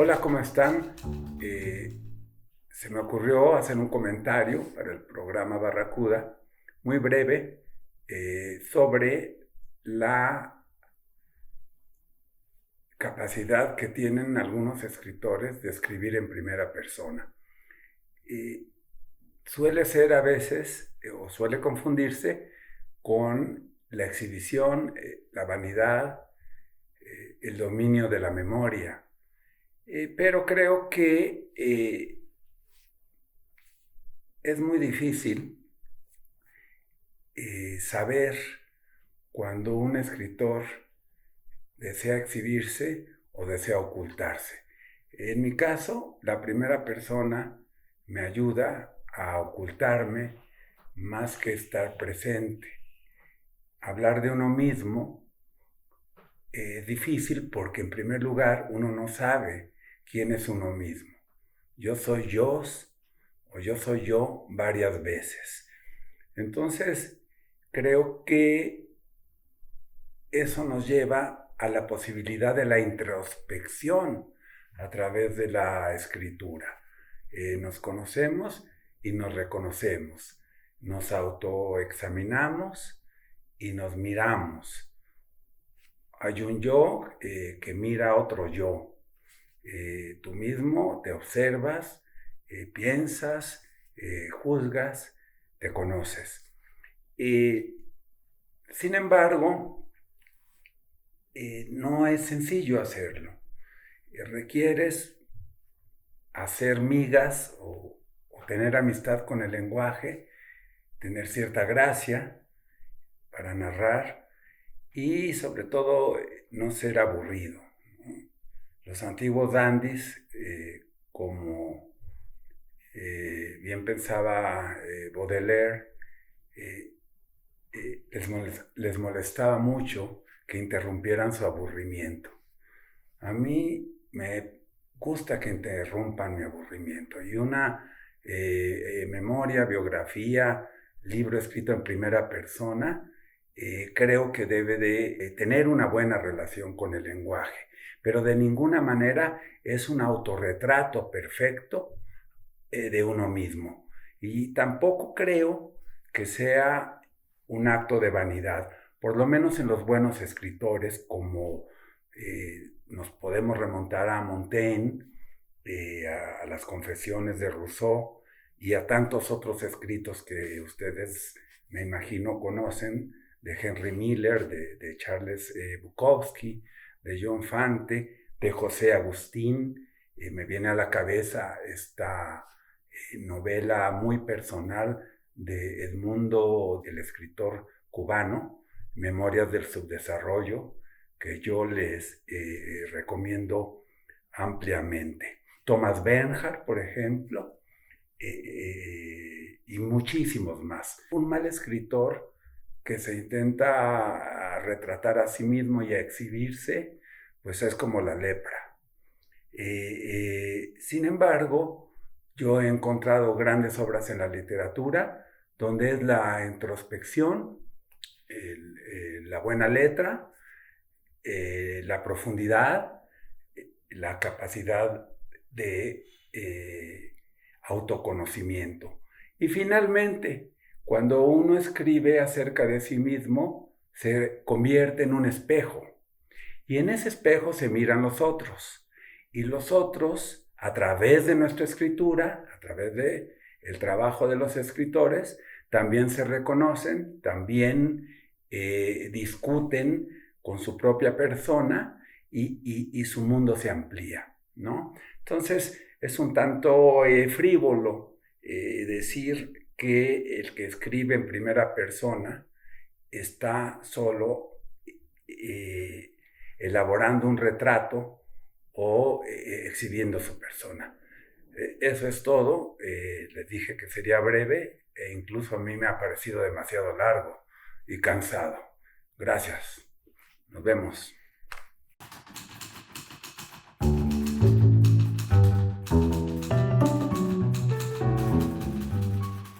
Hola, ¿cómo están? Eh, Se me ocurrió hacer un comentario para el programa Barracuda, muy breve, sobre la capacidad que tienen algunos escritores de escribir en primera persona. Y suele ser a veces, o suele confundirse con la exhibición, la vanidad, el dominio de la memoria. Pero creo que es muy difícil saber cuando un escritor desea exhibirse o desea ocultarse. En mi caso, la primera persona me ayuda a ocultarme más que estar presente. Hablar de uno mismo es difícil porque en primer lugar uno no sabe quién es uno mismo. Yo soy yo o yo soy yo varias veces. Entonces, creo que eso nos lleva a la posibilidad de la introspección a través de la escritura. Nos conocemos y nos reconocemos, nos autoexaminamos y nos miramos. Hay un yo que mira a otro yo. Tú mismo te observas, piensas, juzgas, te conoces. Sin embargo, no es sencillo hacerlo. Requieres hacer migas o tener amistad con el lenguaje, tener cierta gracia para narrar y sobre todo no ser aburrido, ¿no? Los antiguos dandies, como bien pensaba Baudelaire, eh, les molestaba mucho que interrumpieran su aburrimiento. A mí me gusta que interrumpan mi aburrimiento y una memoria, biografía, libro escrito en primera persona, creo que debe de tener una buena relación con el lenguaje, pero de ninguna manera es un autorretrato perfecto de uno mismo. Y tampoco creo que sea un acto de vanidad, por lo menos en los buenos escritores, como nos podemos remontar a Montaigne, a las Confesiones de Rousseau y a tantos otros escritos que ustedes, me imagino, conocen, de Henry Miller, de Charles Bukowski, de John Fante, de José Agustín. Me viene a la cabeza esta novela muy personal de Edmundo, el escritor cubano, Memorias del Subdesarrollo, que yo les recomiendo ampliamente. Thomas Bernhard, por ejemplo, y muchísimos más. Un mal escritor que se intenta retratar a sí mismo y a exhibirse, pues es como la lepra. Sin embargo, yo he encontrado grandes obras en la literatura donde es la introspección, la buena letra, la profundidad, la capacidad de autoconocimiento. Y finalmente, cuando uno escribe acerca de sí mismo, se convierte en un espejo. Y en ese espejo se miran los otros. Y los otros, a través de nuestra escritura, a través de el trabajo de los escritores, también se reconocen, también discuten con su propia persona y su mundo se amplía, ¿no? Entonces, es un tanto frívolo decir que el que escribe en primera persona está solo elaborando un retrato o exhibiendo su persona. Eso es todo. Les dije que sería breve e incluso a mí me ha parecido demasiado largo y cansado. Gracias. Nos vemos.